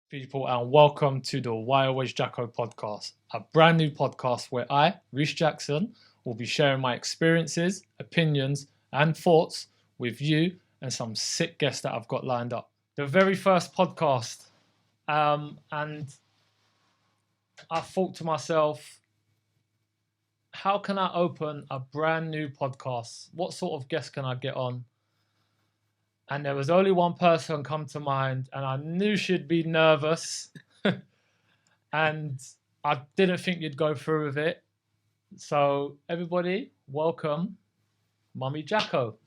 people, and welcome to the Why Always Jacko podcast, a brand new podcast where I, Reece Jackson, will be sharing my experiences, opinions, and thoughts with you and some sick guests that I've got lined up. The very first podcast, and I thought to myself, how can I open a brand new podcast? What sort of guest can I get on? And there was only one person come to mind, and I knew she'd be nervous. And I didn't think you'd go through with it. So everybody, welcome Mummy Jacko.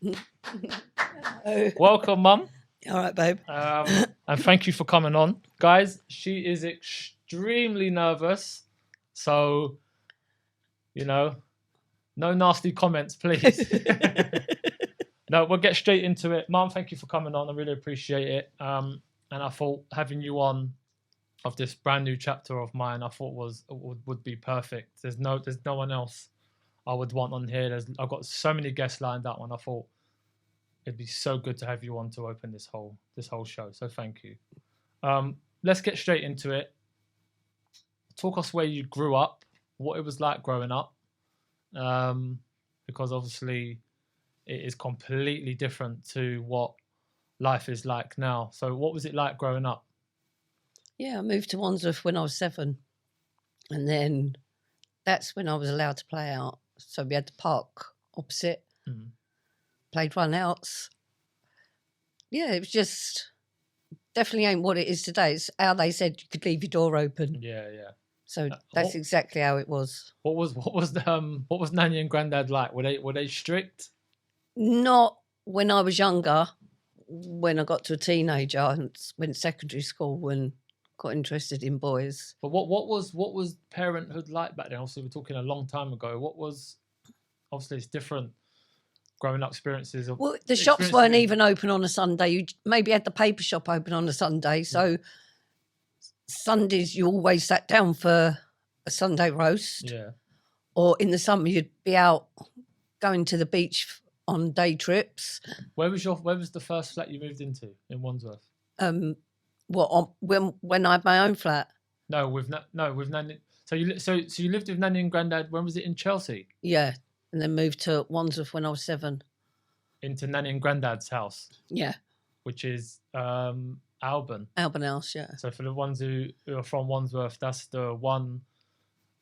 Welcome, Mum. All right, babe. And thank you for coming on. Guys, she is extremely nervous. So, no nasty comments, please. No, we'll get straight into it. Mum, thank you for coming on. I really appreciate it. And I thought having you on of this brand new chapter of mine, I thought would be perfect. There's no one else I would want on here. I've got so many guests lined up, and I thought it'd be so good to have you on to open this whole show. So thank you. Let's get straight into it. Talk us where you grew up, what it was like growing up, because obviously it is completely different to what life is like now. So what was it like growing up? Yeah, I moved to Wandsworth when I was 7. And then that's when I was allowed to play out. So we had the park opposite, played run outs. Yeah, it was just definitely ain't what it is today. It's how they said you could leave your door open. Yeah. So that's exactly how it was. What was Nanny and Granddad like? Were they strict? Not when I was younger. When I got to a teenager and went to secondary school and got interested in boys. But what was parenthood like back then? Obviously, we're talking a long time ago. Obviously it's different growing up experiences. Well, the shops weren't even open on a Sunday. You maybe had the paper shop open on a Sunday. So Sundays you always sat down for a Sunday roast. Yeah. Or in the summer you'd be out going to the beach on day trips. Where was the first flat you moved into in Wandsworth? When I had my own flat. No, with Nanny. So you lived with Nanny and Granddad. When was it in Chelsea? Yeah, and then moved to Wandsworth when I was 7. Into Nanny and Granddad's house. Yeah. Which is Alban. Alban House, yeah. So for the ones who are from Wandsworth, that's the one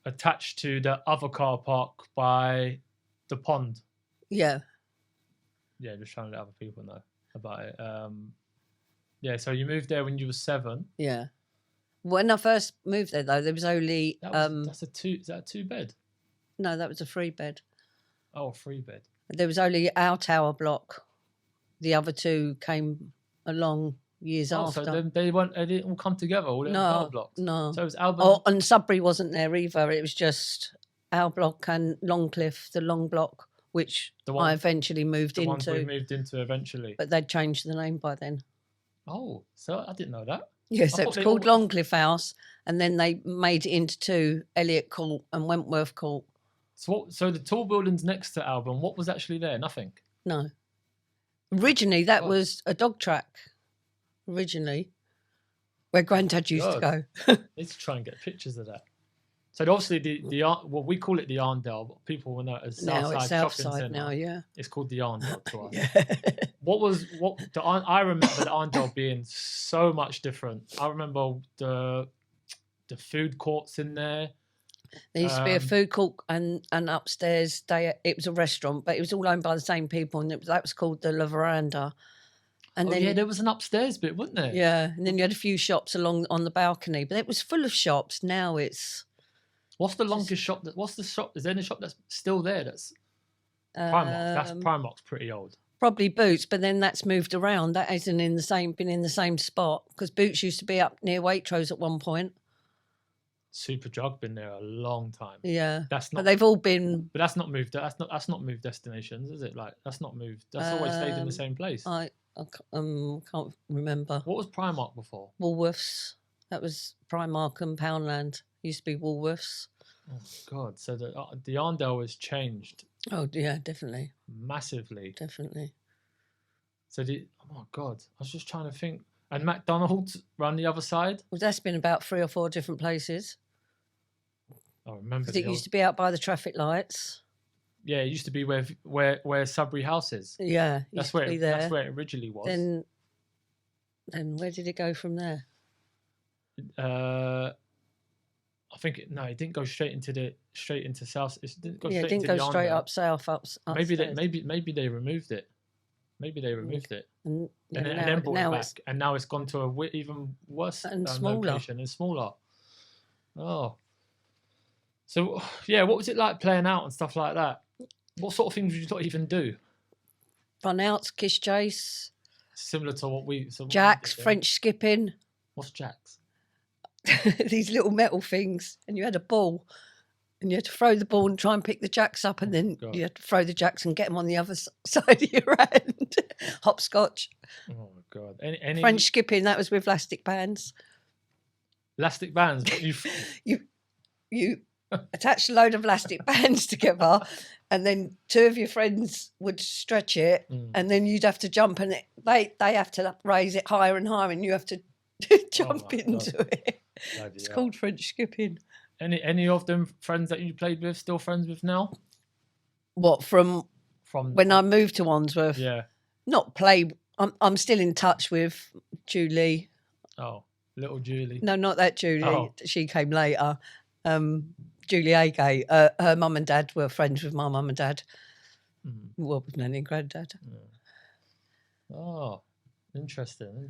attached to the other car park by the pond. Yeah. Yeah, just trying to let other people know about it. Yeah, so you moved there when you were 7. Yeah. When I first moved there, though, there was only... Is that a 2-bed? No, that was a 3-bed. Oh, a 3-bed. There was only our tower block. The other 2 came along years after. So they didn't all come together, all the tower blocks? No. So it was Alban... and Sudbury wasn't there either. It was just our block and Longcliffe, the long block, which I eventually moved into. The ones we moved into eventually. But they'd changed the name by then. Oh, so I didn't know that. Yes, it was called Longcliffe House, and then they made it into 2, Elliot Court and Wentworth Court. So the tall buildings next to Alban, what was actually there? Nothing? No. Originally, that was a dog track. Originally, where Granddad used to go. Let's try and get pictures of that. So obviously we call it the Arndale, but people will know it as Southside Shopping Centre. Now, yeah. It's called the Arndale to us. Yeah. I remember the Arndale being so much different. I remember the food courts in there. There used to be a food court and upstairs it was a restaurant, but it was all owned by the same people, and that was called the La Veranda. And then there was an upstairs bit, wasn't there? Yeah, and then you had a few shops along on the balcony, but it was full of shops. Now it's... What's the longest shop? What's the shop? Is there any shop that's still there? That's Primark. Primark's pretty old. Probably Boots, but then that's moved around. That hasn't been in the same spot, because Boots used to be up near Waitrose at one point. Superdrug been there a long time. Yeah, that's not. But they've all been. But that's not moved. That's not moved destinations, is it? Like that's not moved. That's always stayed in the same place. I can't remember. What was Primark before? Woolworths. That was Primark and Poundland. Used to be Woolworths. Oh God! So the Arndale has changed. Oh yeah, definitely. Massively. Definitely. So oh my God! I was just trying to think. And McDonald's round the other side? Well, that's been about 3 or 4 different places. I remember. Because it used to be out by the traffic lights. Yeah, it used to be where Sudbury House is. Yeah, That's where that's where it originally was. Then where did it go from there? I think it didn't go straight into south. It didn't go straight it didn't into go the straight under. up south. Maybe they removed it. Maybe they removed it. And then brought it back, and now it's gone to a even worse and smaller location and smaller. Oh, so yeah, what was it like playing out and stuff like that? What sort of things did you not even do? Run outs, kiss chase, similar to what we jacks, French skipping. What's jacks? These little metal things, and you had a ball, and you had to throw the ball and try and pick the jacks up, and then you had to throw the jacks and get them on the other side of your hand. Hopscotch. Oh my god! Any French skipping, that was with elastic bands. Elastic bands, but you attach a load of elastic bands together, and then 2 of your friends would stretch it, and then you'd have to jump, and they have to raise it higher and higher, and you have to jump into it. It's called French skipping. Any of them friends that you played with still friends with now? What from when I moved to Wandsworth? Yeah. Not play. I'm still in touch with Julie. Oh, little Julie. No, not that Julie. Oh. She came later. Julie Agay. Her mum and dad were friends with my mum and dad. Well, with Nanny and Granddad. Yeah. Oh, interesting.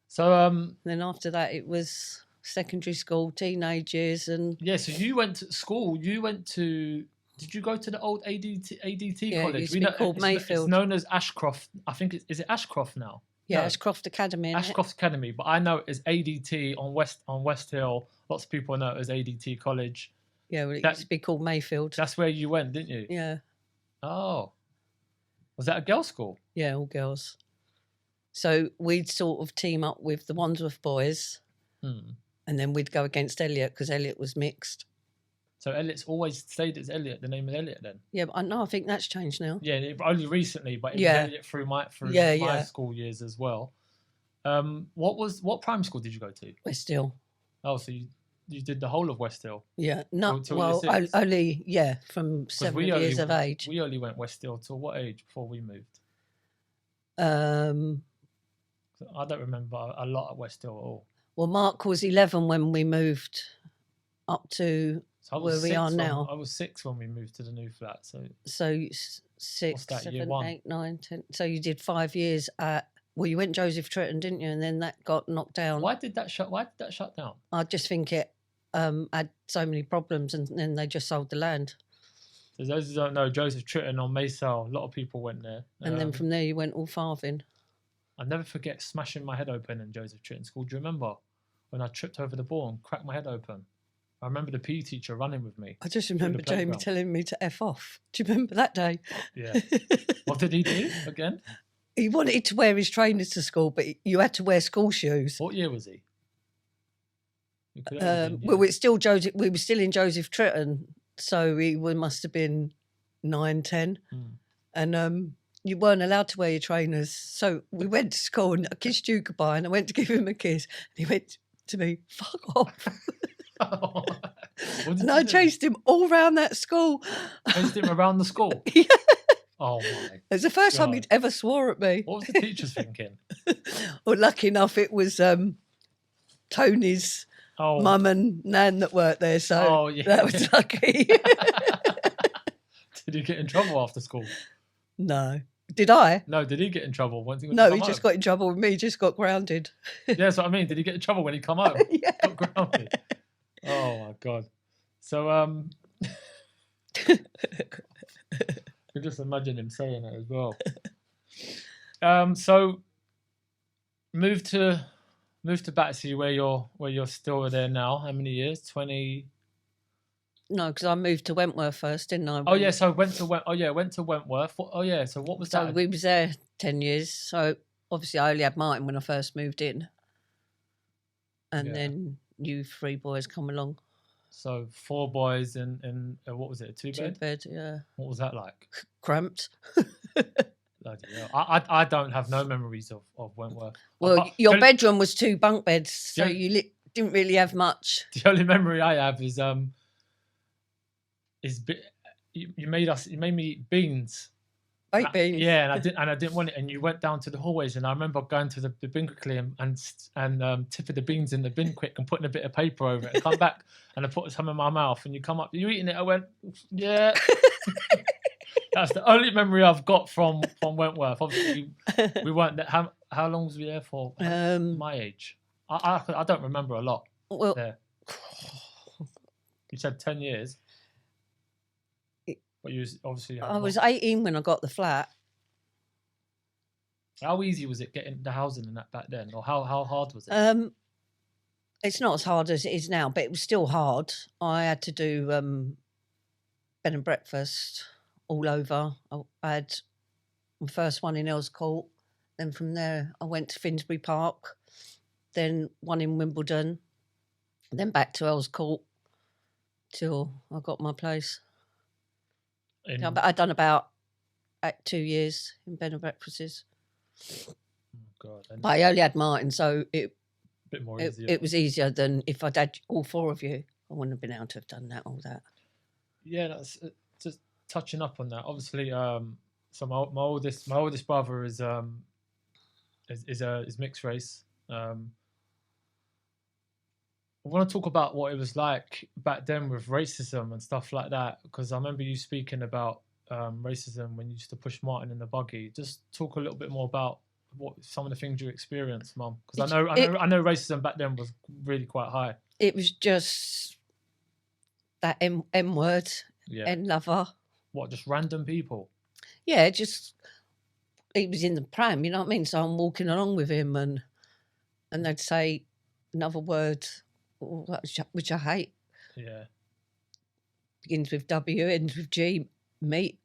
So then after that, it was secondary school, teenage years, and yeah. So you went to school. Did you go to the old ADT college? It used to be called Mayfield. It's known as Ashcroft. I think is it Ashcroft now? Yeah, no. Ashcroft Academy. Ashcroft Academy, but I know it as ADT on West Hill. Lots of people know it as ADT College. Yeah, well, it used to be called Mayfield. That's where you went, didn't you? Yeah. Oh, was that a girls' school? Yeah, all girls. So we'd sort of team up with the Wandsworth boys, and then we'd go against Elliot because Elliot was mixed. So Elliot's always stayed as Elliot. The name is Elliot then. Yeah, but I think that's changed now. Yeah, only recently, but it was Elliot through my school years as well. What primary school did you go to? West Hill. Oh, so you did the whole of West Hill? Yeah, only from 7 years of age. We only went West Hill till what age before we moved? I don't remember a lot at West Hill at all. Well, Mark was 11 when we moved up to where we are now. I was 6 when we moved to the new flat. So 6, 7, 8, 9, 10. So you did 5 years at. Well, you went Joseph Tritton, didn't you? And then that got knocked down. Why did that shut down? I just think it had so many problems, and then they just sold the land. For those who don't know, Joseph Tritton on Maysale, a lot of people went there. And then from there you went all Farthing. I'll never forget smashing my head open in Joseph Tritton School. Do you remember when I tripped over the ball and cracked my head open? I remember the PE teacher running with me. I just remember Jamie telling me to F off. Do you remember that day? Yeah. What did he do again? He wanted to wear his trainers to school, but you had to wear school shoes. What year was he? Well, it's still Joseph. We were still in Joseph Tritton, so we must have been 9, 10, and you weren't allowed to wear your trainers. So we went to school, and I kissed you goodbye, and I went to give him a kiss, and he went to me, "Fuck off." Oh. And I chased him all around that school. Chased him around the school? Yeah. Oh my! It was the first time he'd ever swore at me. What was the teachers thinking? Well, lucky enough, it was Tony's mum and nan that worked there, so that was lucky. Did he get in trouble after school? No. Did I? No, did he get in trouble? He just got in trouble with me. He just got grounded. Yeah, that's what I mean. Did he get in trouble when he come home? Yeah. Got grounded. Oh my God. So I can just imagine him saying it as well. So moved to Battersea where you're still there now. How many years? 20. No, because I moved to Wentworth first, didn't I? Oh yeah, so went to Wentworth. So what was that? So we was there 10 years. So obviously I only had Martin when I first moved in, and then you 3 boys come along. So 4 boys in what was it? A 2-bed? 2-bed, yeah. What was that like? Cramped. Bloody hell. I don't have no memories of Wentworth. Well, your the, bedroom was 2 bunk beds, so Yeah. you didn't really have much. the only memory I have is you made me eat beans. Baked beans. Yeah, and I didn't want it. And you went down to the hallways, and I remember going to the bin quickly and tipping the beans in the bin quick and putting a bit of paper over it. And come back and I put some in my mouth. And you come up, you eating it? I went, yeah. That's the only memory I've got from Wentworth. Obviously, we weren't there. How long was we there for? My age, I don't remember a lot. Well, there. You said 10 years. But you was obviously. I was 18 when I got the flat. How easy was it getting the housing in that back then, or how hard was it? It's not as hard as it is now, but it was still hard. I had to do bed and breakfast all over. I had my first one in Earls Court. Then from there, I went to Finsbury Park. Then one in Wimbledon. Then back to Earls Court till I got my place. But I'd done about 2 years in bed and breakfasts. Oh God! But I only had Martin, so bit more easier. It was easier than if I'd had all 4 of you. I wouldn't have been able to have done all that. Yeah, that's just touching up on that. Obviously, so my oldest brother is mixed race. I want to talk about what it was like back then with racism and stuff like that, because I remember you speaking about racism when you used to push Martin in the buggy. Just talk a little bit more about what some of the things you experienced, Mum, because I know racism back then was really quite high. It was just that M word, N lover. What, just random people? Yeah, just he was in the pram, you know what I mean? So I'm walking along with him and they'd say another word, which I hate. Yeah. Begins with W, ends with G, meat.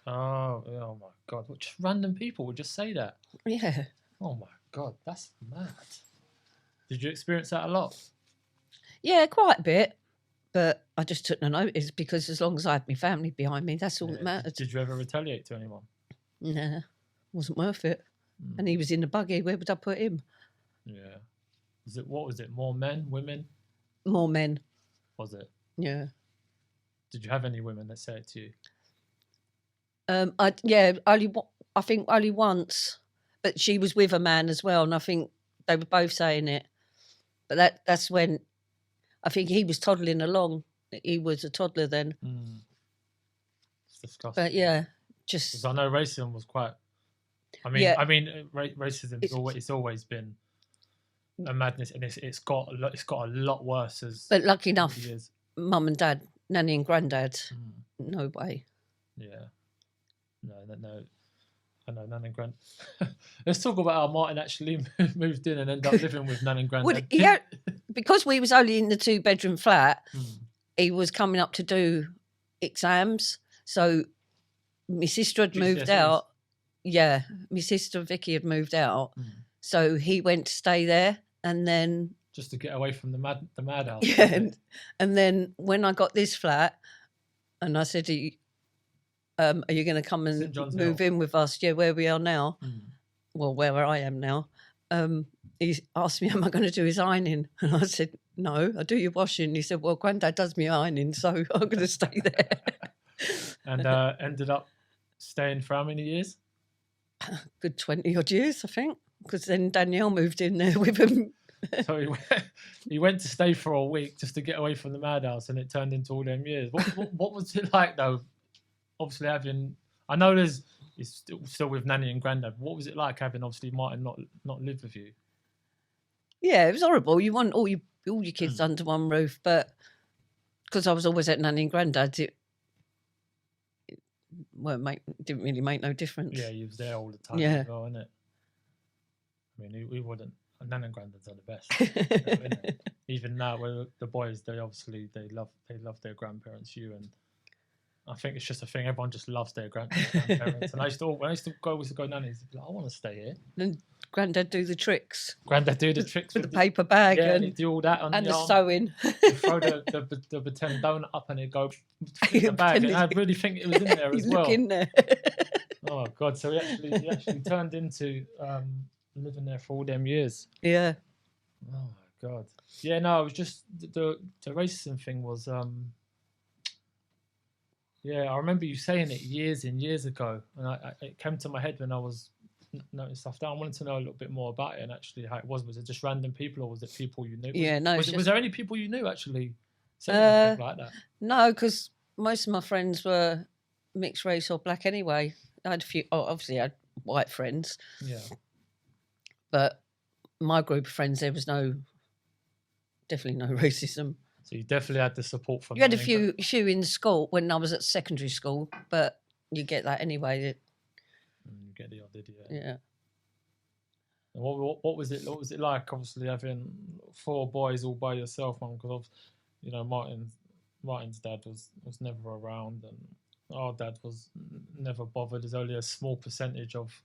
Oh my God. Just random people would just say that. Yeah. Oh my God, that's mad. Did you experience that a lot? Yeah, quite a bit. But I just took no notice because as long as I had my family behind me, that's all that mattered. Did you ever retaliate to anyone? Nah, wasn't worth it. And he was in the buggy. Where would I put him? Yeah. What was it? More men, women? More men. Was it? Yeah. Did you have any women that said it to you? I think only once, but she was with a man as well, and I think they were both saying it. But that's when I think he was toddling along. He was a toddler then. It's disgusting. But yeah, just because I know racism was quite. Racism it's always been a madness, and it's got a lot worse as. But lucky enough, Mum and Dad, Nanny and Granddad, no way. Yeah. No. I know Nan and Grand. Let's talk about how Martin actually moved in and ended up living with Nan and Granddad. Because we was only in the 2-bedroom flat, he was coming up to do exams. So my sister had moved out. Yeah, my sister Vicky had moved out. So he went to stay there, and then just to get away from the madhouse. Yeah, and then when I got this flat, and I said, are you going to come and move in with us? Yeah, where we are now. Well, where I am now. He asked me, am I going to do his ironing? And I said, no, I do your washing. He said, well, Granddad does me ironing, so I'm going to stay there. And ended up staying for how many years? Good 20 odd years, I think, because then Danielle moved in there with him. So he went to stay for a week just to get away from the madhouse, and it turned into all them years. What was it like, though? Obviously I know it's still with Nanny and Granddad. What was it like having obviously Martin not live with you? Yeah, it was horrible. You want all your kids under one roof, but because I was always at Nanny and Granddad's, it didn't really make no difference. Yeah, you was there all the time. Yeah, as well, innit? I mean, we wouldn't. Nan and Granddads are the best. Even now, where the boys, they love their grandparents. And I think it's just a thing. Everyone just loves their grandparents. And when I used to go nannies, like, I want to stay here. And Granddad do the tricks. Granddad do the tricks with the paper bag and do all that and the sewing. Throw the pretend donut up and it go through the bag. And I really think it was in there as well. Look in there. Oh God! So he actually turned into living there for all them years. Yeah. Oh my God! Yeah, no, it was just the racism thing was yeah. I remember you saying it years and years ago, and it came to my head when I was noting stuff down. I wanted to know a little bit more about it and actually how it was. Was it just random people, or was it people you knew? Yeah, no. Was there any people you knew actually saying anything like that? No, because most of my friends were mixed race or black anyway. I had a few. Oh, obviously, I had white friends. Yeah. But my group of friends, there was definitely no racism. So you definitely had the support from. You had a few in school when I was at secondary school, but you get that anyway. You get the odd idiot. Yeah. And what was it? What was it like? Obviously having 4 boys all by yourself, man. Because Martin's dad was never around, and our dad was never bothered. There's only a small percentage of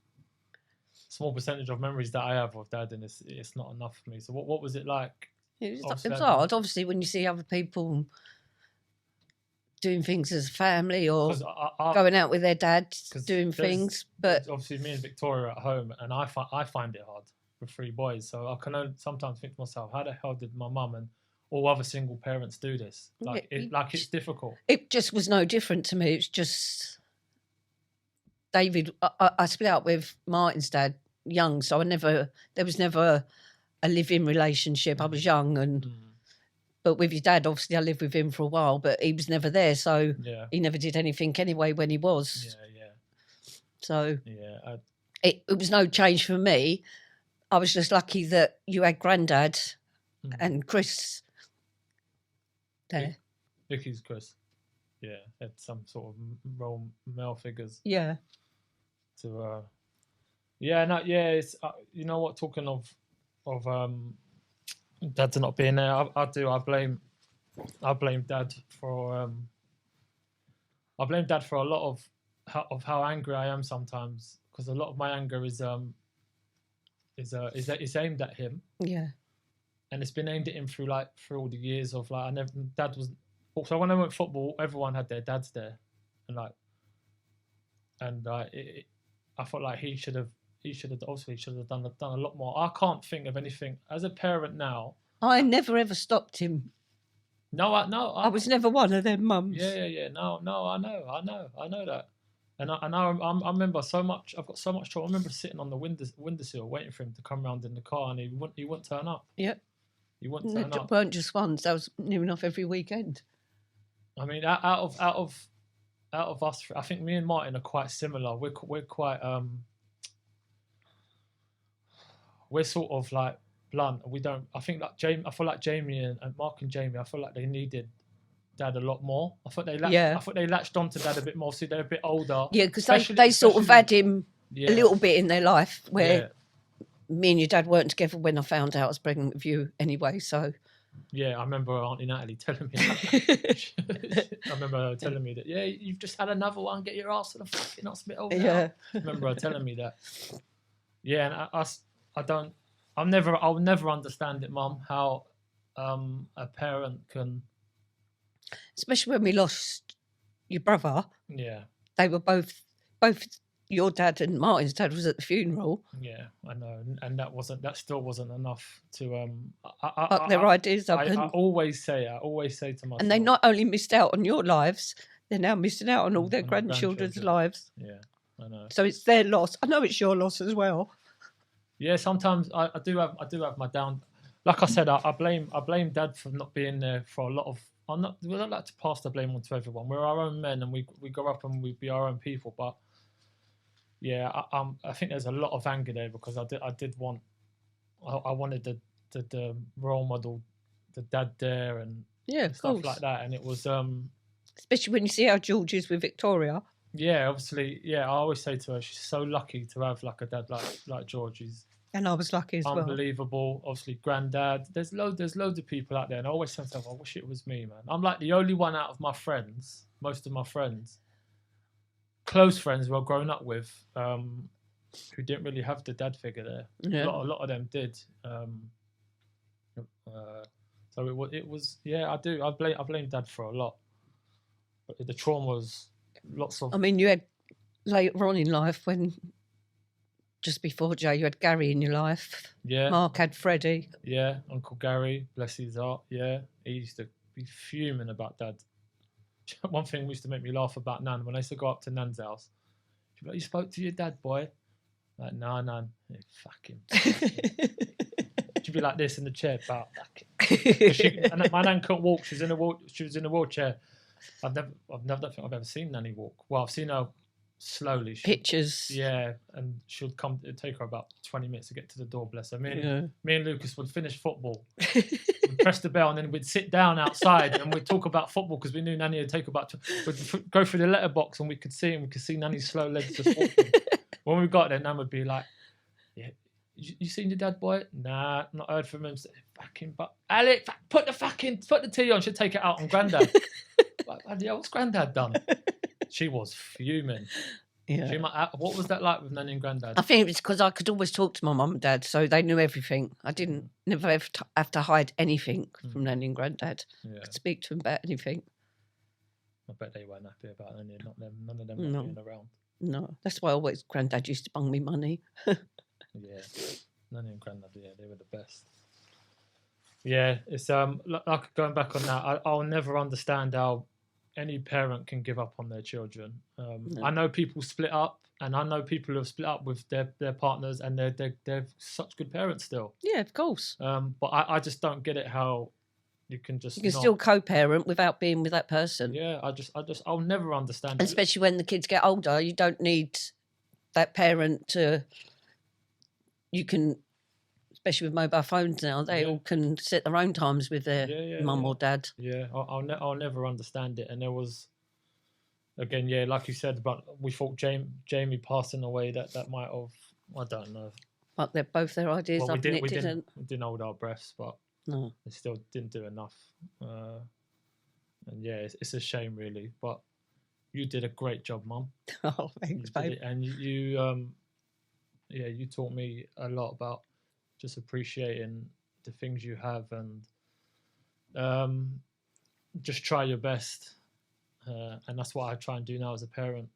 memories that I have of dad, and it's not enough for me. So what was it like? It was hard, obviously, when you see other people doing things as a family or going out with their dads, doing things. But obviously, me and Victoria are at home, and I find it hard with 3 boys. So I can only sometimes think to myself, how the hell did my mum and all other single parents do this? It's difficult. It just was no different to me. It's just David. I split up with Martin's dad young, so there was never a live-in relationship. I was young, but with your dad, obviously, I lived with him for a while, but he was never there, so he never did anything anyway when he was. Yeah. So it was no change for me. I was just lucky that you had Grandad and Chris there. Vicky's Chris. Yeah, had some sort of role male figures. Yeah. To it's you know what, talking of Dad's not being there, I blame Dad for I blame Dad for a lot of how angry I am sometimes, because a lot of my anger is aimed at him. Yeah. And it's been aimed at him through all the years of Dad was also, when I went football, everyone had their dads there, and I felt like he should have done a lot more. I can't think of anything as a parent now. I never ever stopped him. I was never one of them mums. Yeah. No, I know that. And I remember so much. I've got so much trouble. I remember sitting on the windowsill waiting for him to come round in the car, and he wouldn't turn up. Yep. He wouldn't turn up. It weren't just once. That was near enough every weekend. I mean, out of us, I think me and Martin are quite similar. We're quite we're sort of like blunt. We don't. I think like Jamie. I feel like Jamie and Mark and Jamie. I feel like they needed Dad a lot more. I thought they latched onto Dad a bit more. See, they're a bit older. Yeah, because they sort of had him a little bit in their life where me and your dad weren't together when I found out I was pregnant with you anyway. So. Yeah, I remember Auntie Natalie telling me that. I remember her telling me that, you've just had another one, get your ass to the fucking hospital now. Yeah. I remember her telling me that. Yeah, and I'll never understand it, Mum, how a parent can... Especially when we lost your brother. Yeah. They were both your dad and Martin's dad was at the funeral. Yeah, I know, and that still wasn't enough to fuck their ideas up. I always say to myself. And they not only missed out on your lives, they're now missing out on all their grandchildren's lives. Yeah, I know. So it's their loss. I know it's your loss as well. Yeah, sometimes I do have my down. Like I said, I blame Dad for not being there for a lot of. We don't like to pass the blame on to everyone. We're our own men, and we grow up and we be our own people, but. Yeah, I think there's a lot of anger there because I wanted the role model, the dad there, and stuff like that, and it was especially when you see how George is with Victoria. Yeah, obviously, I always say to her, she's so lucky to have like a dad like George. And I was lucky as well. Unbelievable. Obviously, Granddad. There's loads of people out there, and I always say to myself, I wish it was me, man. I'm like the only one out of my friends, most of my friends. Close friends who I've grown up with, who didn't really have the dad figure there. Yeah. A lot of them did. So it was. Yeah, I do. I blame Dad for a lot. But the trauma was lots of. I mean, you had later on in life, when just before Jay, you had Gary in your life. Yeah. Mark had Freddie. Yeah, Uncle Gary, bless his heart. Yeah, he used to be fuming about Dad. One thing used to make me laugh about Nan, when I used to go up to Nan's house, she'd be like, "You spoke to your dad, boy?" Like, "Nah, Nan, yeah, fuck him." She'd be like this in the chair, about fuck him. And my Nan couldn't walk. She was in a wheelchair. I don't think I've ever seen Nanny walk. Well, I've seen her slowly. Pictures. Yeah, and she'd come. It'd take her about 20 minutes to get to the door. Bless her. Me and Lucas would finish football. We'd press the bell and then we'd sit down outside and we'd talk about football because we knew Nanny would take about. We'd go through the letterbox and we could see Nanny's slow legs just walking. When we got there, Nan would be like, "Yeah, you seen your dad, boy?" "Nah, not heard from him." Fucking, but Alec, put the tea on. She'd take it out on Grandad. What's Grandad done? She was fuming. Yeah. What was that like with Nanny and Grandad? I think it was because I could always talk to my mum and dad, so they knew everything. I didn't never ever have to hide anything from Nanny and Grandad. Yeah. I could speak to them about anything. I bet they weren't happy about Nanny, not them. None of them No. being around. No, that's why always Grandad used to bung me money. Yeah, Nanny and Grandad, yeah, they were the best. Yeah, it's like going back on that. I'll never understand how any parent can give up on their children. No. I know people split up, and I know people who have split up with their partners, and they're such good parents still. Yeah, of course. But I just don't get it how you can just still co-parent without being with that person. Yeah, I'll never understand. Especially when the kids get older, you don't need that parent to. You can. Especially with mobile phones now, they all can set their own times with their mum or dad. Yeah, I'll never understand it. And there was, again, yeah, like you said, but we thought Jamie passing away, that might have, I don't know. But they're both their ideas. Well, we didn't hold our breaths, but no, it still didn't do enough. And yeah, it's a shame really. But you did a great job, Mum. Oh, thanks, babe. And you taught me a lot about just appreciating the things you have and just try your best. And that's what I try and do now as a parent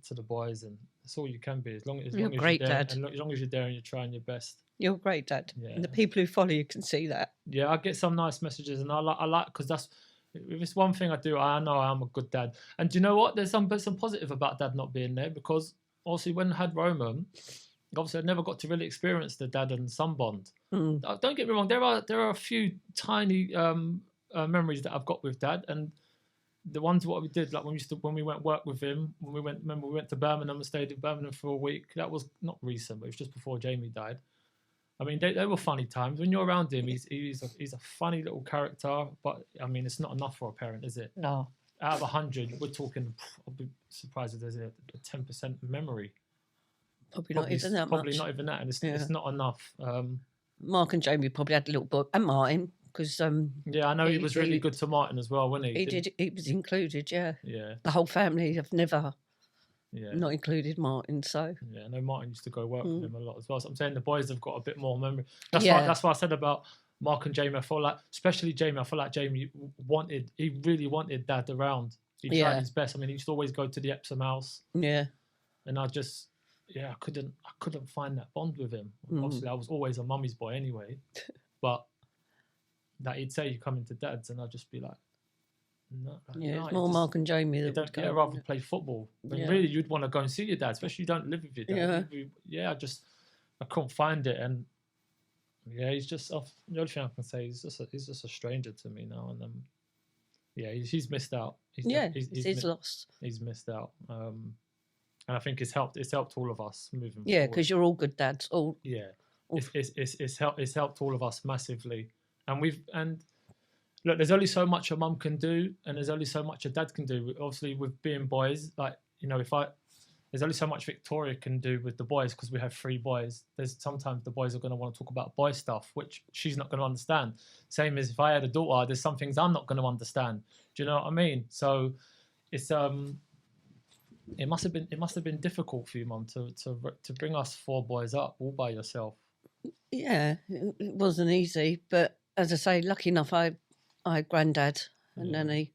to the boys, and that's all you can be. As long as you're great, there, Dad. and as long as you're there and you're trying your best. You're great, Dad. Yeah. And the people who follow you can see that. Yeah, I get some nice messages, and I like because that's if it's one thing I do. I know I'm a good dad, and do you know what? There's some positive about Dad not being there, because obviously when I had Roman, obviously I never got to really experience the dad and son bond. Don't get me wrong, there are a few tiny memories that I've got with Dad, and the ones what we did, like when we went work with him, remember we went to Birmingham and stayed in Birmingham for a week. That was not recent, but it was just before Jamie died. I mean, they were funny times. When you're around him, he's a funny little character, but I mean, it's not enough for a parent, is it? No. Out of 100, we're talking, I'll be surprised if there's a 10% memory. Probably not even that much. Probably not even that, and it's not enough. Mark and Jamie probably had a little book, and Martin, because yeah, I know he was really good to Martin as well, wasn't he? He was included, yeah. Yeah. The whole family have never not included Martin, so. Yeah, I know Martin used to go work with him a lot as well. So I'm saying the boys have got a bit more memory. That's why I said about Mark and Jamie. I feel like, especially Jamie, Jamie really wanted Dad around. He tried his best. I mean, he used to always go to the Epsom house. Yeah. And I couldn't find that bond with him. Obviously, I was always a mummy's boy anyway. But that he'd say you come into Dad's, and I'd just be like, no. It's more Mark and Jamie. You don't get rather play football. I mean, really, you'd want to go and see your dad, especially you don't live with your dad. I couldn't find it, and he's just the only thing I can say is he's just a stranger to me now, and he's missed out. He's lost. He's missed out, and I think it's helped all of us moving forward. Yeah, because you're all good dads. It's helped all of us massively, and look, there's only so much a mum can do, and there's only so much a dad can do. Obviously, with being boys, like, there's only so much Victoria can do with the boys, because we have 3 boys. There's sometimes the boys are going to want to talk about boy stuff, which she's not going to understand. Same as if I had a daughter, there's some things I'm not going to understand. Do you know what I mean? So it's it must have been difficult for you, Mum, to bring us 4 boys up all by yourself. Yeah, it wasn't easy, but as I say, lucky enough, I had Grandad and Nanny.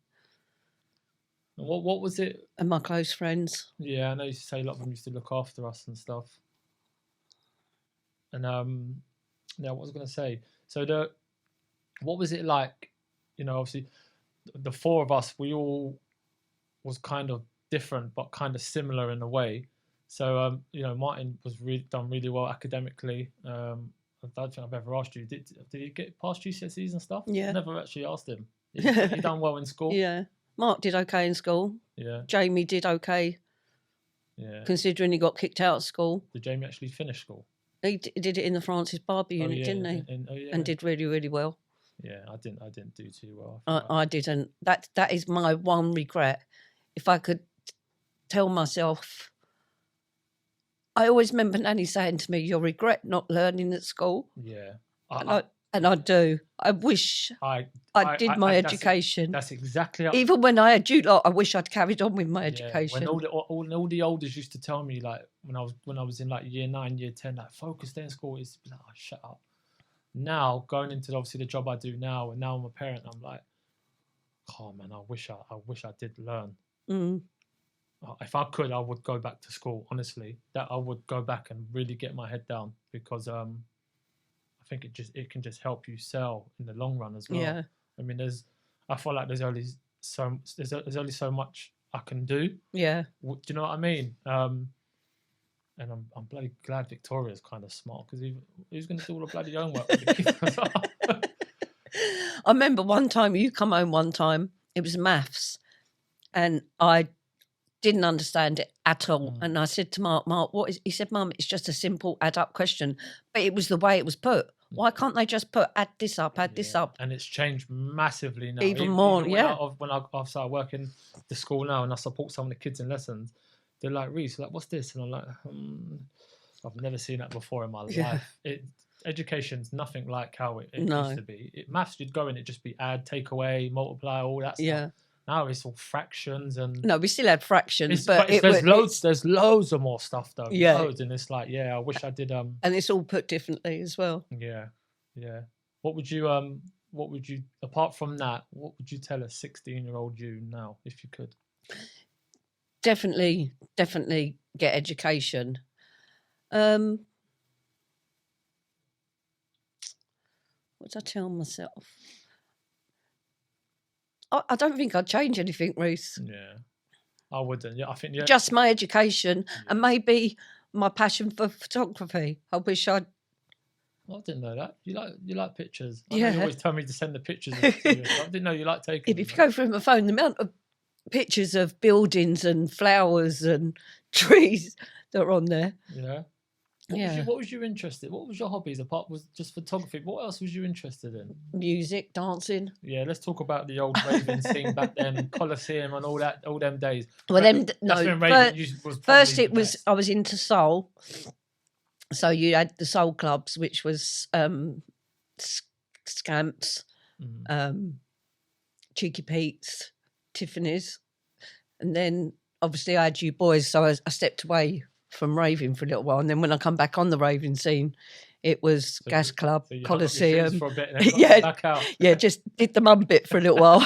What was it? And my close friends. Yeah, I know you say a lot of them used to look after us and stuff. And yeah, what was I going to say? So what was it like? Obviously, the four of us, we all was kind of different, but kind of similar in a way. So Martin was done really well academically. I don't think I've ever asked you. Did he get past GCSEs and stuff? Yeah. I never actually asked him. He done well in school. Yeah. Mark did okay in school. Yeah. Jamie did okay. Yeah. Considering he got kicked out of school. Did Jamie actually finish school? He did it in the Francis Barber unit, didn't he? And did really, really well. Yeah, I didn't do too well. I didn't. That is my one regret. If I could tell myself, I always remember Nanny saying to me, "You'll regret not learning at school." Yeah, and I do. I wish I did my education. That's exactly. Even when I had you lot, I wish I'd carried on with my education. When all the elders used to tell me, like when I was in like year 9, year 10, like focus there in school, is like, oh, shut up. Now going into obviously the job I do now, and now I'm a parent, I'm like, oh man, I wish I did learn. Mm. If I could, I would go back to school. Honestly, that I would go back and really get my head down, because I think it can just help you sell in the long run as well. Yeah. I mean, I feel like there's only so much I can do. Yeah. Do you know what I mean? And I'm bloody glad Victoria's kind of smart, because who's going to do all the bloody homework? I remember one time you come home one time, it was maths, and I didn't understand it at all. And I said to Mark, what is? He said, Mum, it's just a simple add up question, but it was the way it was put. Why can't they just put add this up? And it's changed massively now. Even more. When I've started working the school now, and I support some of the kids in lessons, they're like, Reece, like, what's this? And I'm like, I've never seen that before in my life. Education's nothing like how it used to be. Maths, you'd go in, it'd just be add, take away, multiply, all that stuff. Yeah. Now it's all fractions and. No, we still had fractions, but there's loads of more stuff though. Yeah. Loads, and it's like, I wish I did. And it's all put differently as well. Yeah. What would you apart from that? What would you tell a 16-year-old you now, if you could? Definitely get education. What did I tell myself? I don't think I'd change anything, Ruth. Yeah, I wouldn't. Yeah, I think just my education and maybe my passion for photography. I wish I'd. Well, I didn't know that. You like pictures. I know you always tell me to send the pictures. I didn't know you like taking them. If you go through my phone, the amount of pictures of buildings and flowers and trees that are on there. Yeah. What was you interested? What was your hobbies apart was just photography? What else was you interested in? Music, dancing. Yeah, let's talk about the old raving scene back then, Colosseum and all them days. Well, first it was I was into soul. So you had the soul clubs, which was Scamps, Cheeky Pete's, Tiffany's, and then obviously I had you boys. So I stepped away from raving for a little while, and then when I come back on the raving scene, it was Gas Club, Colosseum. Just did the mum bit for a little while,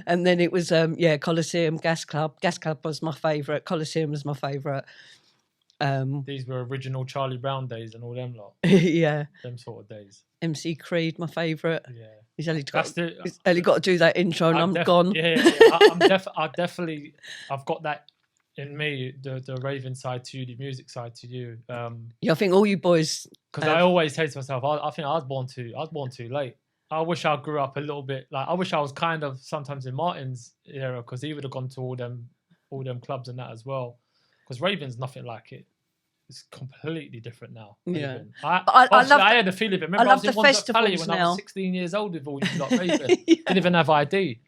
and then it was Colosseum, Gas Club. Gas Club was my favourite. Colosseum was my favourite. These were original Charlie Brown days and all them lot. Yeah, them sort of days. MC Creed, my favourite. Yeah, he's only got to do that intro, and I'm gone. I've got that in me, the raving side to you, the music side to you. I think all you boys. Because I always say to myself, I think I was born too late. I wish I grew up a little bit. Like I wish I was kind of sometimes in Martin's era, because he would have gone to all them clubs and that as well. Because raving's nothing like it. It's completely different now. Yeah, I had a feel of it. Remember, I was in Wandsworth Valley when I was 16 years old with all you lot raving. Didn't even have ID.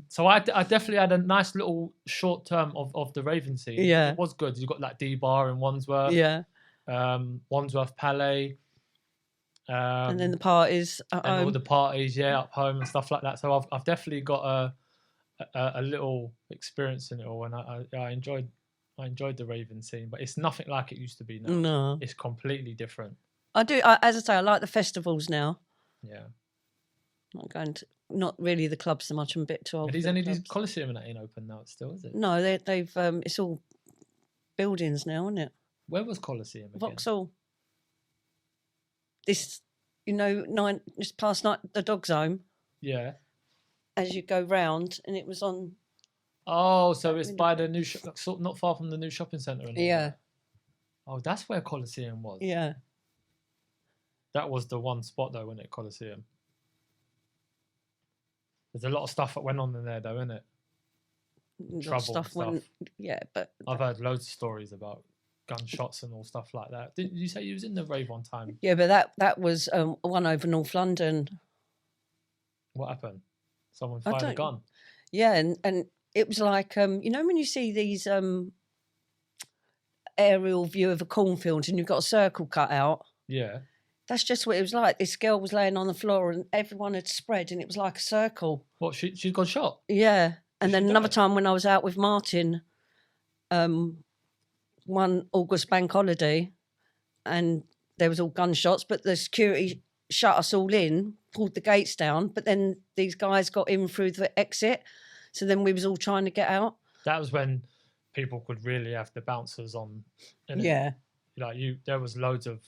So I definitely had a nice little short term of the raving scene. Yeah, it was good. You got like D-Bar in Wandsworth. Yeah, Wandsworth Palais. And then the parties at home. All the parties, up home and stuff like that. So I've definitely got a little experience in it all, and I enjoyed the raving scene, but it's nothing like it used to be now. No, it's completely different. I do, as I say, I like the festivals now. Yeah, not going to. not really the club so much. I'm a bit too old. Are for these the any of these clubs. Coliseum and that ain't open now still, is it? No, they've it's all buildings now, isn't it? Where was Coliseum again? Vauxhall. This, just past the dog's home. Yeah. As you go round, and it was on. Oh, so it's by the new not far from the new shopping centre and all Yeah. that. Oh, that's where Coliseum was. Yeah. That was the one spot though, wasn't it, Coliseum? There's a lot of stuff that went on in there though, isn't it? Trouble and stuff. Yeah, but I've heard loads of stories about gunshots and all stuff like that. Didn't you say you was in the rave one time? Yeah, but that was one over North London. What happened? Someone fired a gun. Yeah, and it was like when you see these aerial view of a cornfield and you've got a circle cut out. Yeah. That's just what it was like. This girl was laying on the floor and everyone had spread and it was like a circle. What, she got shot? Yeah. And then another time when I was out with Martin, one August bank holiday, and there was all gunshots, but the security shut us all in, pulled the gates down, but then these guys got in through the exit. So then we was all trying to get out. That was when people could really have the bouncers on. Yeah. There was loads of,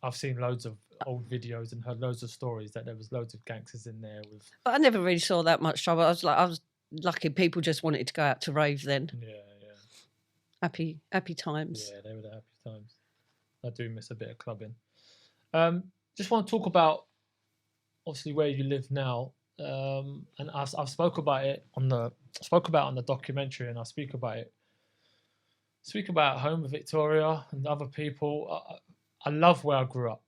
I've seen loads of old videos and heard loads of stories that there was loads of gangsters in there with. But I never really saw that much trouble. I was lucky people just wanted to go out to rave then. Yeah. Happy times. Yeah, they were the happy times. I do miss a bit of clubbing. Just want to talk about obviously where you live now. And I've spoke about it on the documentary, and I speak about home with Victoria and other people. I love where I grew up.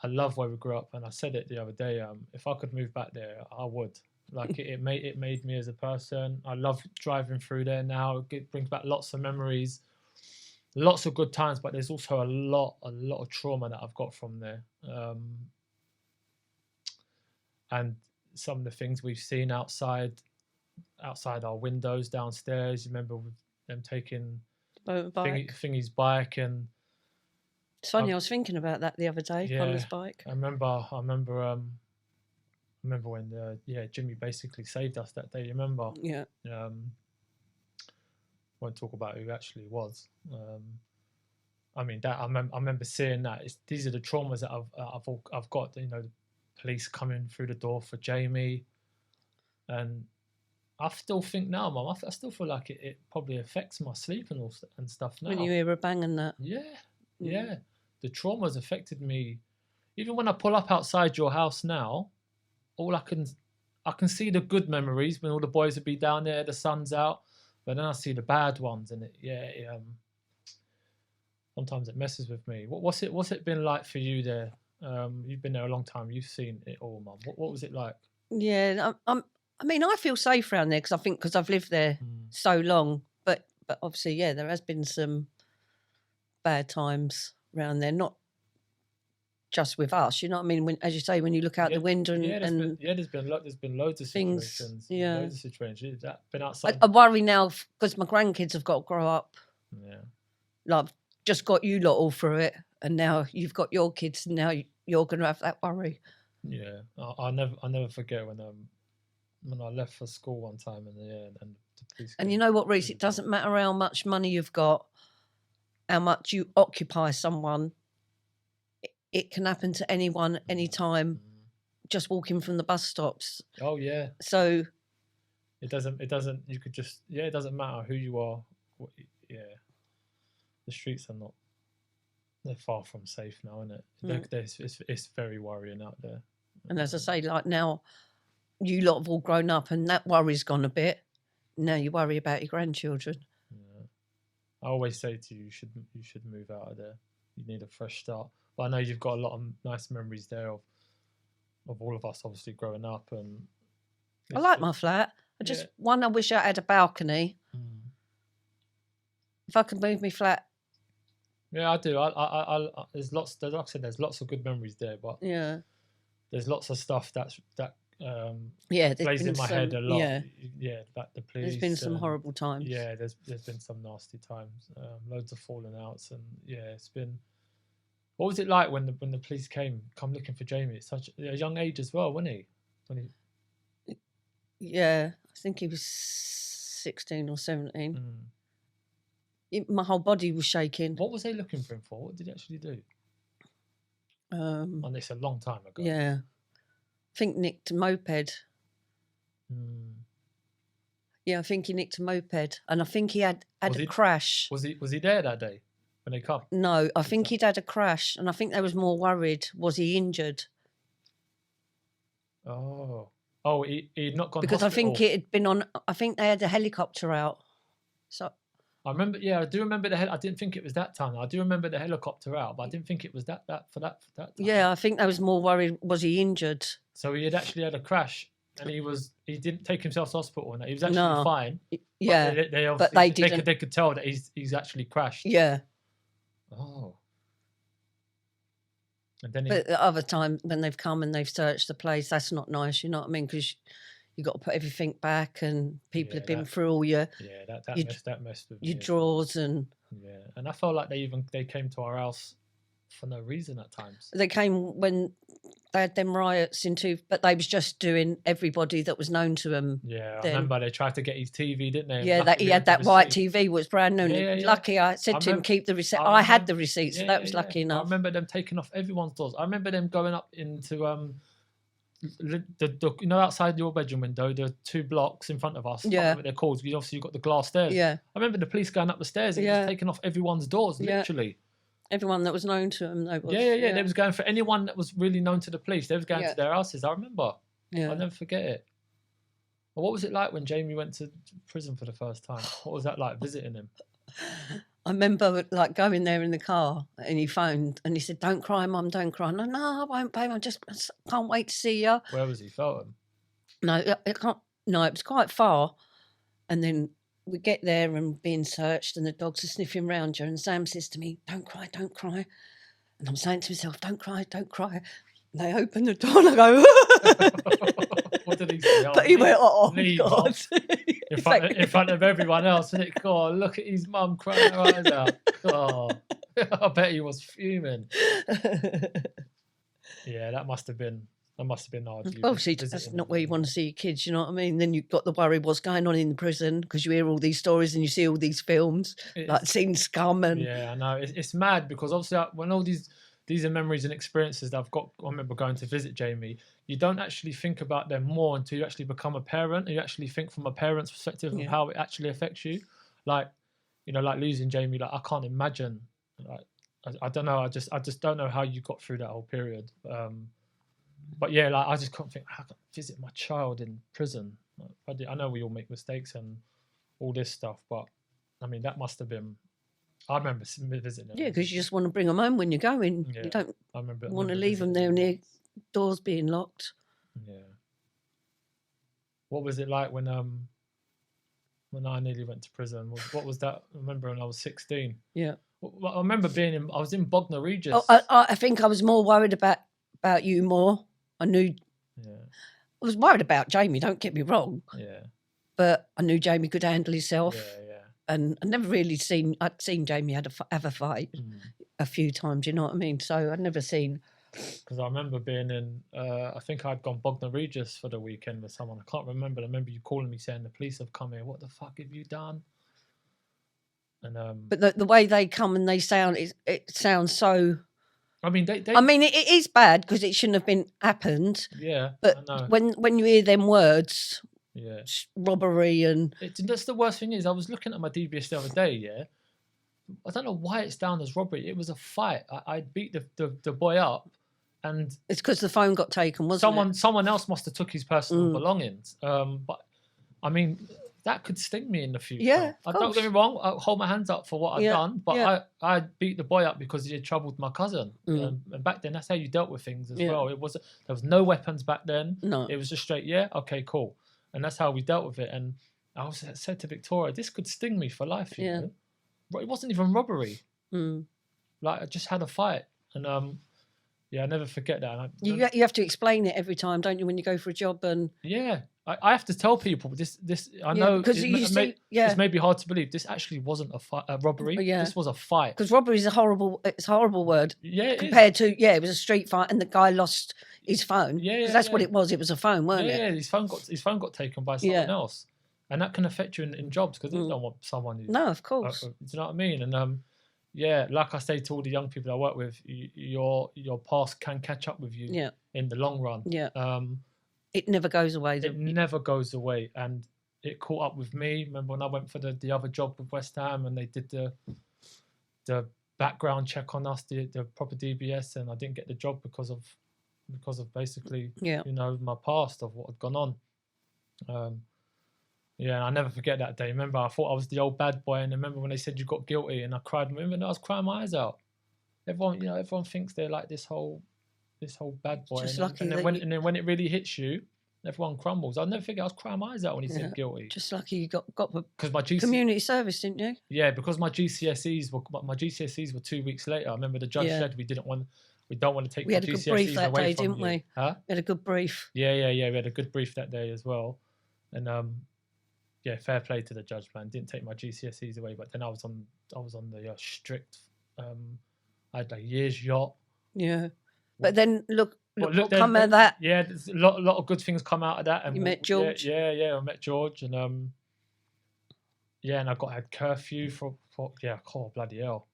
I love where we grew up, and I said it the other day. If I could move back there, I would. Like it made me as a person. I love driving through there now. It brings back lots of memories, lots of good times. But there's also a lot of trauma that I've got from there, and some of the things we've seen outside our windows downstairs. You remember with them taking Thingy's bike and. It's funny, I was thinking about that the other day, Connor's bike. I remember when Jimmy basically saved us that day. You remember? Yeah. Won't talk about who actually was. I remember seeing that. These are the traumas that I've got. The police coming through the door for Jamie, and I still think now, Mum. I still feel like it probably affects my sleep and stuff now. When you hear a bang and that. Yeah. The trauma's affected me. Even when I pull up outside your house now, I can see the good memories when all the boys would be down there, the sun's out, but then I see the bad ones, and sometimes it messes with me. What's it been like for you there? You've been there a long time. You've seen it all, Mum. What was it like? Yeah, I feel safe around there because I've lived there so long. But obviously, yeah, there has been some bad times around there, not just with us. You know what I mean? As you say, when you look out the window there's been loads of situations. Yeah, loads of situations that been outside. I worry now because my grandkids have got to grow up. Yeah, like I've just got you lot all through it, and now you've got your kids, and now you're going to have that worry. Yeah, I never forget when I left for school one time, and the police. And you know what, Reece? It doesn't matter how much money you've got, how much you occupy someone. It can happen to anyone, anytime, just walking from the bus stops. Oh yeah. So it doesn't. You could just. Yeah, it doesn't matter who you are. Yeah, the streets are not. They're far from safe now, isn't it? It's very worrying out there. And as I say, like now, you lot have all grown up, and that worry's gone a bit. Now you worry about your grandchildren. Yeah. I always say to you, you should move out of there. You need a fresh start. But I know you've got a lot of nice memories there of all of us, obviously growing up. And I like my flat. I wish I had a balcony. If I could move my flat. Yeah, I do. I there's lots. Like I said, there's lots of good memories there, but yeah, there's lots of stuff that plays in my head a lot. Yeah, like the police. There's been some horrible times. Yeah, there's been some nasty times. Loads of falling outs, and it's been. What was it like when the police come looking for Jamie? At such a young age as well, wasn't he? Yeah, I think he was 16 or 17. My whole body was shaking. What was they looking for him for? What did he actually do? And it's a long time ago. Yeah. I think nicked a moped. Yeah, I think he nicked a moped. And I think he had a crash. Was he there that day when they come? No, I think he'd had a crash. And I think they was more worried. Was he injured? Oh, he'd not gone because hospital. I think it had been on. I think they had a helicopter out. So I remember. Yeah, I do remember the. I didn't think it was that time. I do remember the helicopter out, but I didn't think it was that time. Yeah, I think they was more worried. Was he injured? So he had actually had a crash, and he didn't take himself to hospital, and he was actually fine. Yeah, but they didn't. They could tell that he's actually crashed. Yeah. Oh. And then but the other time when they've come and they've searched the place, that's not nice. You know what I mean? Because you got to put everything back, and people have been through all your that messed with your drawers and and I felt like they came to our house for no reason at times. They came when they had them riots but they was just doing everybody that was known to them. Yeah, I remember they tried to get his TV, didn't they? Yeah, he had that white TV, was brand new. Lucky, I said to him, keep the receipt. I had the receipt, so that was lucky enough. I remember them taking off everyone's doors. I remember them going up into the outside your bedroom window, the 2 blocks in front of us. Yeah, I remember what they're called. Obviously, you've got the glass stairs. Yeah, I remember the police going up the stairs and just taking off everyone's doors, literally. Everyone that was known to them. They was going for anyone that was really known to the police. They was going to their houses. I remember. Yeah, I'll never forget it. Well, what was it like when Jamie went to prison for the first time? What was that like, visiting him? I remember like going there in the car, and he phoned and he said, "Don't cry, Mum, don't cry." No, I won't, babe. I can't wait to see you. Where was he, Feltham? No, it can't. No, it was quite far. And then we get there and being searched, and the dogs are sniffing round you. And Sam says to me, "Don't cry, don't cry." And I'm saying to myself, "Don't cry, don't cry." And they open the door and I go, what did he say? But he went, "Oh, God." In front of everyone else. And God, look at his mum crying her eyes out. God, I bet he was fuming. Yeah, that must have been hard. Obviously, that's not where you want to see your kids, you know what I mean? Then you've got the worry what's going on in the prison, because you hear all these stories and you see all these films, like seeing Scum. And yeah, I know. It's mad, because obviously when all these are memories and experiences that I've got. I remember going to visit Jamie. You don't actually think about them more until you actually become a parent, and you actually think from a parent's perspective of how it actually affects you. Like, like losing Jamie. Like, I can't imagine. Like, I don't know. I just don't know how you got through that whole period. But yeah, like I just can't think. How can I visit my child in prison? I know we all make mistakes and all this stuff, but I mean that must have been. I remember visiting them. Yeah, because you just want to bring them home when you're going. Yeah, you don't want to leave them there and their doors being locked. Yeah. What was it like when I nearly went to prison? What was that? I remember when I was 16. Yeah. I remember I was in Bognor Regis. Oh, I think I was more worried about you more. I knew. Yeah. I was worried about Jamie. Don't get me wrong. Yeah. But I knew Jamie could handle himself. Yeah. And I never really I'd seen Jamie have a fight a few times, you know what I mean? So I'd never seen. Because I remember being in, I think I'd gone Bognor Regis for the weekend with someone. I can't remember. I remember you calling me saying the police have come here. What the fuck have you done? And but the way they come and they sound, it sounds so. I mean, it is bad because it shouldn't have been happened. Yeah, but I know. when you hear them words. Yeah, robbery and that's the worst thing is I was looking at my DBS the other day. Yeah, I don't know why it's down as robbery. It was a fight. I beat the boy up, and it's because the phone got taken. Wasn't it? Someone else must have took his personal belongings. But I mean that could sting me in the future. Yeah, don't get me wrong. I hold my hands up for what I've done, but I beat the boy up because he had troubled my cousin. And back then, that's how you dealt with things as well. There was no weapons back then. No, it was just straight. Yeah, okay, cool. And that's how we dealt with it. And I said to Victoria, this could sting me for life, you know? But it wasn't even robbery. Like, I just had a fight. And, I never forget that. You have to explain it every time, don't you, when you go for a job? And yeah. I have to tell people this. I know because this may be hard to believe. This actually wasn't a robbery. Yeah. This was a fight. Because robbery is a horrible word. Yeah, compared to it was a street fight, and the guy lost his phone. Yeah, that's what it was. It was a phone, wasn't it? Yeah, his phone got taken by someone else, and that can affect you in jobs because you don't want someone who. No, of course. Do you know what I mean? And yeah, like I say to all the young people I work with, your past can catch up with you. In the long run. Yeah. It never goes away. It never goes away, and it caught up with me. Remember when I went for the other job with West Ham, and they did the background check on us, the proper DBS, and I didn't get the job because of basically my past of what had gone on. And I never forget that day. Remember, I thought I was the old bad boy, and I remember when they said you got guilty, and I cried. Remember, I was crying my eyes out. Everyone thinks they're like this whole bad boy, and then when it really hits you, everyone crumbles. I'll never forget. I was crying my eyes out when he said guilty. Just lucky you got because my community service, didn't you? Yeah, because my GCSEs were 2 weeks later. I remember the judge said we don't want to take. We had a good brief that day, didn't we? Huh? We had a good brief. Yeah. We had a good brief that day as well, and fair play to the judge, man. Didn't take my GCSEs away, but then I was on the strict. I had a year's yacht. Yeah. But then look what come out of that. Yeah, there's a lot of good things come out of that. And you met George. Yeah, I met George, and and I had curfew for bloody hell.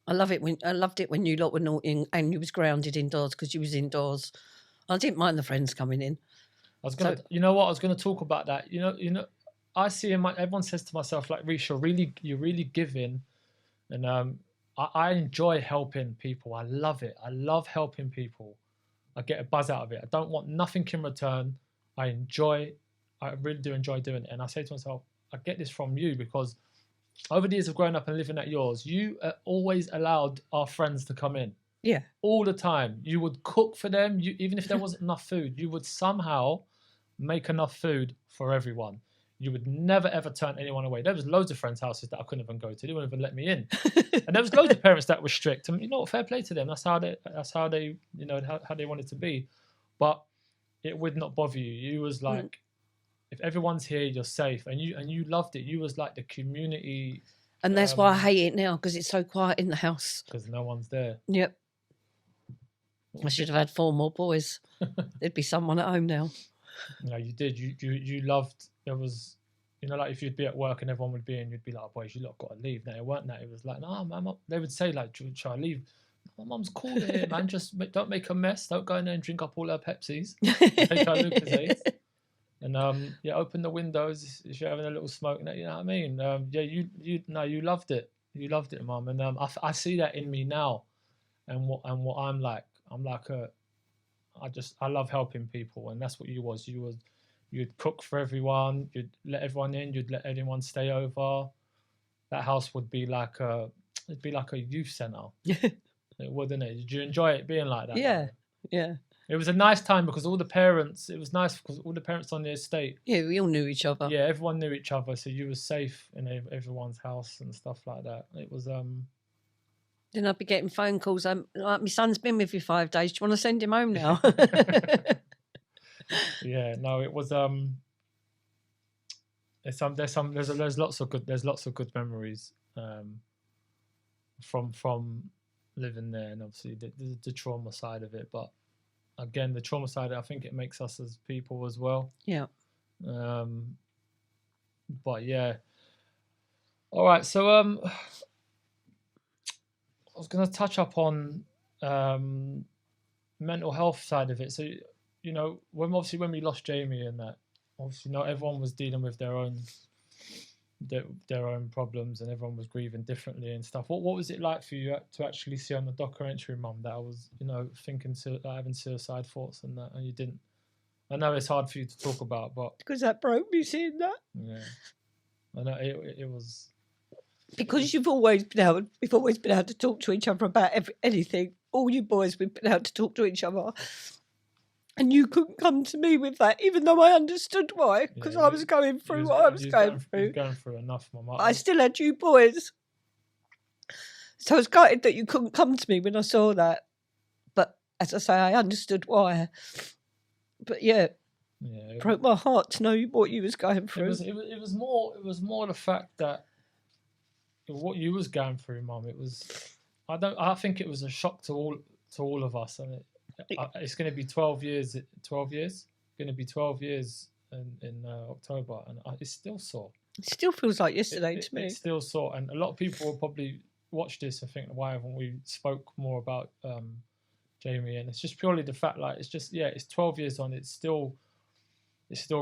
I loved it when you lot were naughty and you was grounded indoors because you was indoors. I didn't mind the friends coming in. I was gonna, you know what? I was gonna talk about that. You know, I see everyone says to myself like, Reece, you're really giving, and I enjoy helping people. I love it. I love helping people. I get a buzz out of it. I don't want nothing in return. I really do enjoy doing it. And I say to myself, I get this from you because over the years of growing up and living at yours, you always allowed our friends to come in. Yeah. All the time. You would cook for them. Even if there wasn't enough food, you would somehow make enough food for everyone. You would never, ever turn anyone away. There was loads of friends' houses that I couldn't even go to. They wouldn't even let me in. And there was loads of parents that were strict. And fair play to them. That's how they how they wanted to be. But it would not bother you. You was like, if everyone's here, you're safe. And you loved it. You was like the community. And that's why I hate it now, because it's so quiet in the house. Because no one's there. Yep. I should have had 4 more boys. There'd be someone at home now. No, you did. You loved. There was, like if you'd be at work and everyone would be in, you'd be like, oh, boys, you lot got to leave. No, it weren't that. It was like, no, man. They would say like, should I leave? My mum's cool here, man. Just don't make a mess. Don't go in there and drink up all her Pepsis. Take her Lucozades. And open the windows if you're having a little smoke. You know what I mean? You loved it. You loved it, Mum. And I see that in me now, and what I'm like. I'm like I love helping people, and that's what you was. You'd cook for everyone. You'd let everyone in. You'd let everyone stay over. That house would be like a youth centre. It wouldn't it? Did you enjoy it being like that? Yeah, yeah. It was a nice time because all the parents. It was nice because all the parents on the estate. Yeah, we all knew each other. Yeah, everyone knew each other, so you were safe in everyone's house and stuff like that. It was Then I'd be getting phone calls. Like, my son's been with you 5 days. Do you want to send him home now? Yeah, no, it was there's lots of good memories from living there, and obviously the trauma side of it. But again, the trauma side, I think it makes us as people as well. Yeah. But yeah. All right, so I was going to touch up on mental health side of it. So, when we lost Jamie and that, obviously, everyone was dealing with their own problems, and everyone was grieving differently and stuff. What was it like for you to actually see on the documentary, Mum, that I was, thinking having suicide thoughts and that, and you didn't? I know it's hard for you to talk about, but because that broke me seeing that. Yeah, I know it was. Because we've always been able to talk to each other about anything. All you boys, we've been able to talk to each other. And you couldn't come to me with that, even though I understood why, because I was going through what I was going through. You was going through enough, Mum. I still had you boys. So I was gutted that you couldn't come to me when I saw that. But as I say, I understood why. But yeah, Yeah, Broke my heart to know what you was going through. it was more the fact that what you was going through, Mum. It was I think it was a shock to all of us, and it's going to be 12 years. 12 years. Going to be 12 years in October, and it's still sore. It still feels like yesterday to me. It's still sore, and a lot of people will probably watch this and think, why haven't we spoke more about Jamie? And it's just purely the fact, like, it's just, yeah, it's 12 years on. It's still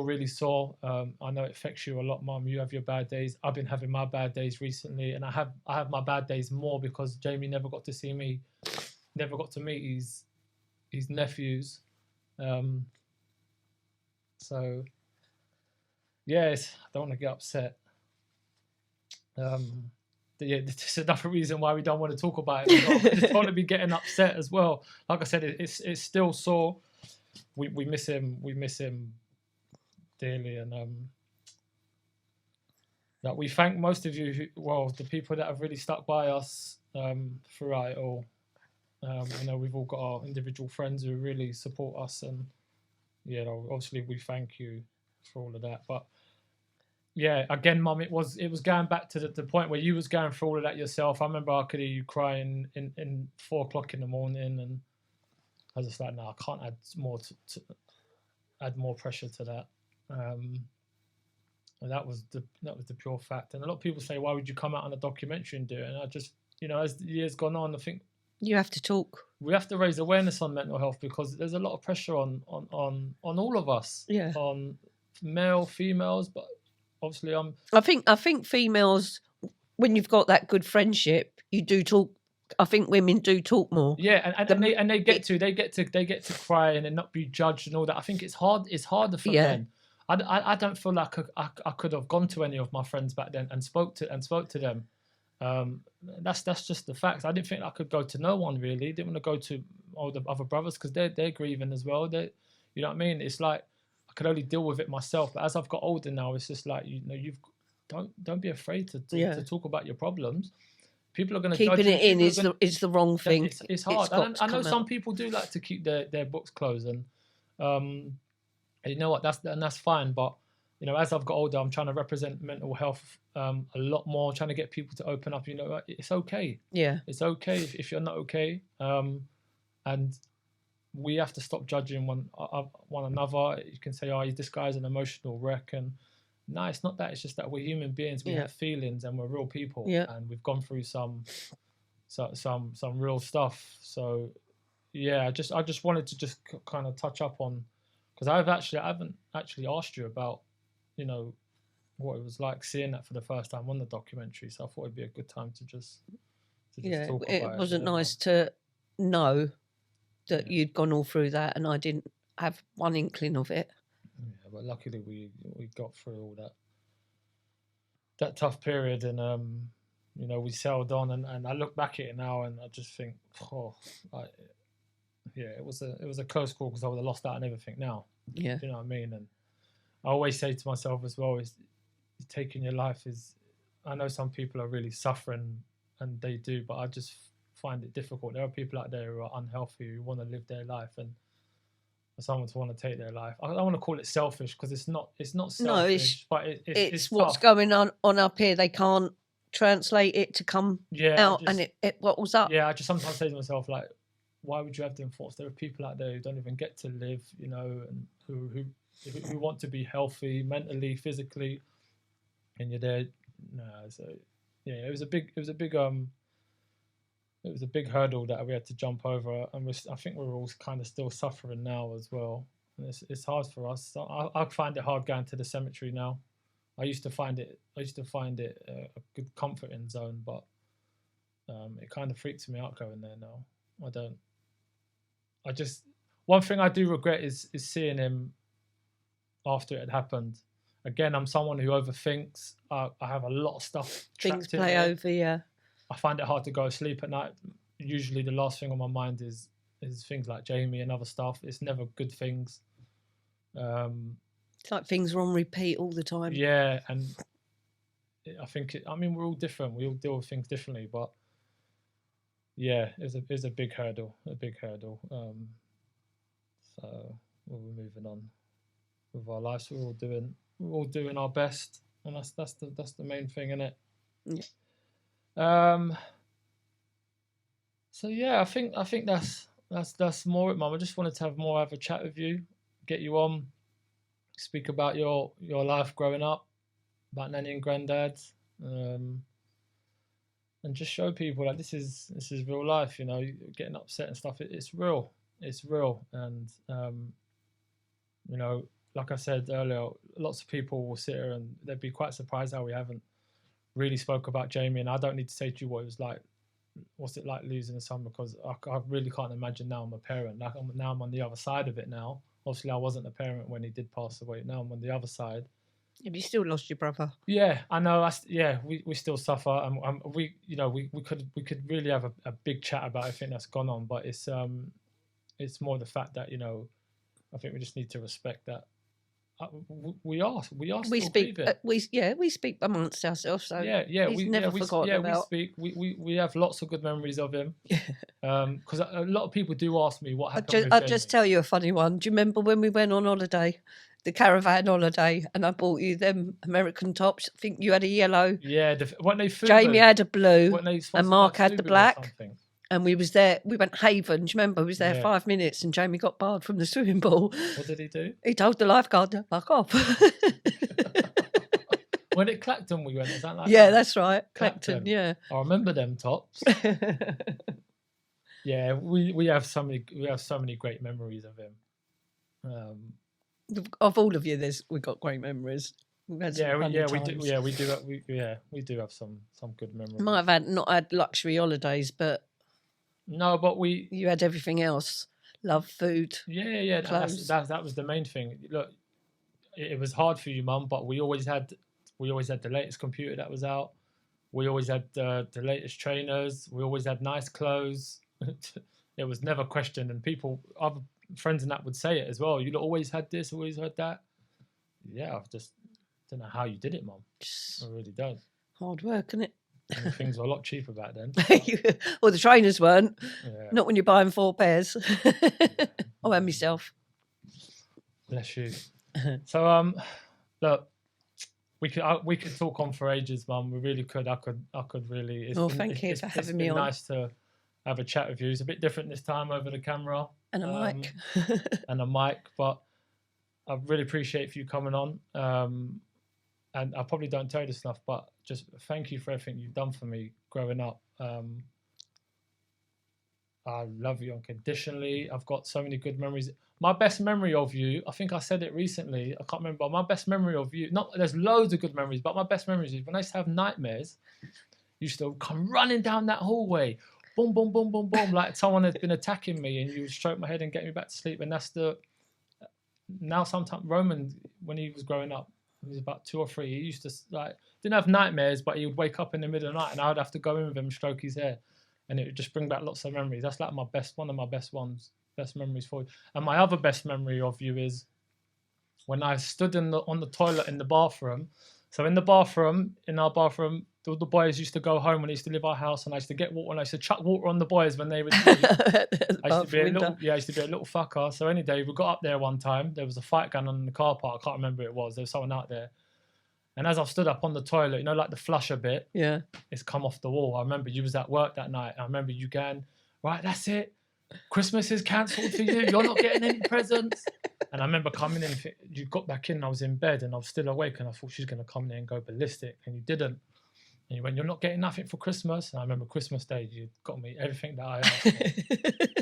really sore. I know it affects you a lot, Mum. You have your bad days. I've been having my bad days recently, and I have my bad days more because Jamie never got to see me, never got to meet his nephews. So yes, I don't want to get upset. Yeah, this is another reason why we don't want to talk about it. I just don't want to be getting upset as well. Like I said, it's still sore. We miss him. We miss him dearly, and that we thank most of you. The people that have really stuck by us throughout it all. I know we've all got our individual friends who really support us, and obviously we thank you for all of that. But yeah, again, Mum, it was going back to the point where you was going through all of that yourself. I remember I could hear you crying in 4 o'clock in the morning, and I was just like, no, I can't add more add more pressure to that. And that was the pure fact. And a lot of people say, why would you come out on a documentary and do it? And I just, as the years gone on, I think you have to talk. We have to raise awareness on mental health because there's a lot of pressure on all of us. Yeah. On male, females, but obviously I think females, when you've got that good friendship, you do talk. I think women do talk more. Yeah, and they get to cry and then not be judged and all that. I think it's harder for men. I don't feel like I could have gone to any of my friends back then and spoke to them. That's just the facts. I didn't think I could go to no one really. Didn't want to go to all the other brothers because they're grieving as well. You know what I mean? It's like I could only deal with it myself. But as I've got older now, it's just like don't be afraid to talk about your problems. People are going to keeping it in is the wrong thing. It's hard. I know some people do like to keep their books closed, and you know what, that's fine. But as I've got older, I'm trying to represent mental health a lot more. I'm trying to get people to open up. It's okay. Yeah, it's okay if you're not okay. And we have to stop judging one another. You can say, "Oh, this guy's an emotional wreck," and no, it's not that. It's just that we're human beings. We have feelings, and we're real people. And we've gone through some real stuff. So yeah, I just wanted to just kind of touch up on, because I haven't actually asked you about what it was like seeing that for the first time on the documentary. So I thought it'd be a good time to just talk about it. It wasn't nice to know that you'd gone all through that, and I didn't have one inkling of it. Yeah, but luckily we got through all that tough period, and we sailed on, and I look back at it now and I just think, it was a close call because I would have lost out on everything now. Yeah, you know what I mean. And I always say to myself as well, is taking your life is. I know some people are really suffering, and they do, but I just find it difficult. There are people out there who are unhealthy, who want to live their life, and for someone to want to take their life. I don't want to call it selfish because it's not selfish, but it's what's tough. going on up here. They can't translate it to come out, and it bottles up. Yeah, I just sometimes say to myself, like, why would you have them thoughts? There are people out there who don't even get to live, and who want to be healthy mentally, physically, and you're there. No, so yeah, it was a big hurdle that we had to jump over, and I think we're all kind of still suffering now as well. And it's hard for us. I find it hard going to the cemetery now. I used to find it a good comforting zone, but it kind of freaks me out going there now. One thing I do regret is seeing him after it had happened. Again, I'm someone who overthinks. I have a lot of stuff. Things play over, yeah. I find it hard to go to sleep at night. Usually the last thing on my mind is things like Jamie and other stuff. It's never good things. It's like things are on repeat all the time. Yeah, and I think we're all different. We all deal with things differently, but yeah, it's a big hurdle. So we'll be moving on. with our lives. We're all doing our best, and that's the main thing, isn't it? Yeah. So yeah, I think that's more it, Mum. I just wanted to have a chat with you, get you on, speak about your life growing up, about Nanny and Granddad, and just show people that this is real life. You know, getting upset and stuff. It's real. It's real, and you know, like I said earlier, lots of people will sit here and they'd be quite surprised how we haven't really spoke about Jamie. And I don't need to say to you what it was like. What's it like losing a son? Because I really can't imagine now I'm a parent. Now I'm on the other side of it now. Obviously, I wasn't a parent when he did pass away. Now I'm on the other side. Have you still lost your brother? Yeah, I know. We still suffer, and we could really have a big chat about everything that's gone on. But it's more the fact that, you know, I think we just need to respect that. We speak. We speak amongst ourselves. So he's never forgotten about. We have lots of good memories of him. Because a lot of people do ask me what happened. I'll just tell you a funny one. Do you remember when we went on holiday, the caravan holiday, and I bought you them American tops? I think you had a yellow. Yeah, when they Jamie had a blue, and Mark had the black. And we was there. We went Haven. Do you remember? We was there 5 minutes, and Jamie got barred from the swimming pool. What did he do? He told the lifeguard to fuck off. When at Clacton we went, is that like? Yeah, that's right. Clacton. Yeah. I remember them tops. Yeah, we have so many great memories of him. Of all of you, we got great memories. We've had some we do have some good memories. Might have not had luxury holidays, but. No, but you had everything else. Love, food. Yeah. That was the main thing. Look, it was hard for you, Mum, but we always had the latest computer that was out. We always had the latest trainers. We always had nice clothes. It was never questioned, and other friends and that would say it as well. You always had this, always had that. Yeah, I just don't know how you did it, Mum. I really don't. Hard work, isn't it? Things were a lot cheaper back then. Well, the trainers weren't. Yeah. Not when you're buying 4 pairs. I wear myself. Bless you. So, look, we could talk on for ages, Mum. We really could. I could really. Thank you for having me on. It's been nice to have a chat with you. It's a bit different this time over the camera and a mic. And a mic, but I really appreciate you coming on. And I probably don't tell you this enough, but just thank you for everything you've done for me growing up. I love you unconditionally. I've got so many good memories. My best memory of you, I think I said it recently, I can't remember, my best memory of you, there's loads of good memories, but my best memories is when I used to have nightmares, you used to come running down that hallway, boom, boom, boom, boom, boom, like someone had been attacking me, and you would stroke my head and get me back to sleep. And now sometimes Roman, when he was growing up, he was about 2 or 3. He used to didn't have nightmares, but he would wake up in the middle of the night, and I would have to go in with him and stroke his hair, and it would just bring back lots of memories. That's like one of my best memories for you. And my other best memory of you is when I stood on the toilet in the bathroom. So in our bathroom, all the boys used to go home when they used to live our house, and I used to get water, and I used to chuck water on the boys when they would leave. I used to be a little fucker. So any day we got up there one time, there was a fight going on in the car park. I can't remember who it was. There was someone out there. And as I've stood up on the toilet, you know, like the flusher bit, it's come off the wall. I remember you was at work that night. I remember you going, right, that's it. Christmas is cancelled for you. You're not getting any presents. And I remember coming in. You got back in, and I was in bed, and I was still awake, and I thought she's going to come in and go ballistic, and you didn't. And you went, you're not getting nothing for Christmas. And I remember Christmas Day, you got me everything that I asked for.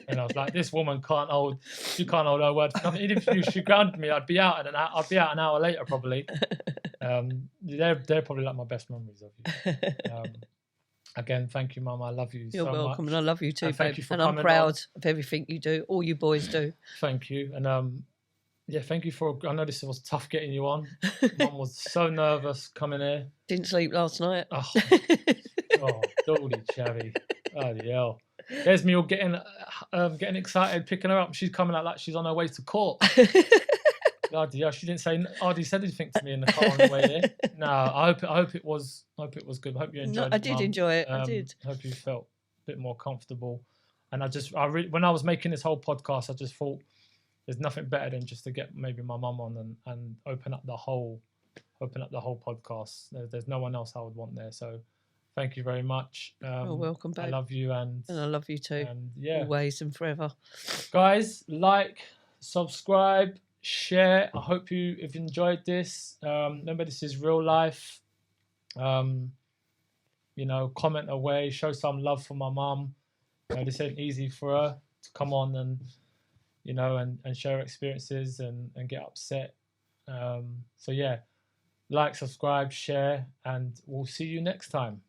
And I was like, this woman can't hold her word for nothing. Even if she grounded me, I'd be out an hour later probably. They're probably like my best memories of you. Again, thank you, Mum. I love you so much. You're welcome, and I love you too, babe. And I'm proud of everything you do, all you boys do. Thank you. And thank you I know this was tough getting you on. Mum was so nervous coming here. Didn't sleep last night. Dolly Chavy. Bloody hell. There's me all getting excited, picking her up. She's coming out like she's on her way to court. Bloody hell. She didn't say, hardly said anything to me in the car on the way here. No, I hope it was good. I hope you enjoyed it. I did enjoy it. I did. I hope you felt a bit more comfortable. And when I was making this whole podcast, I just thought, there's nothing better than just to get maybe my mum on and open up the whole podcast. There's no one else I would want there. So thank you very much. You're welcome, babe. I love you, and I love you too. And yeah, always and forever. Guys, like, subscribe, share. I hope you've enjoyed this. Remember, this is real life. Comment away, show some love for my mum. This ain't easy for her to come on and share experiences and get upset. So yeah, like, subscribe, share, and we'll see you next time.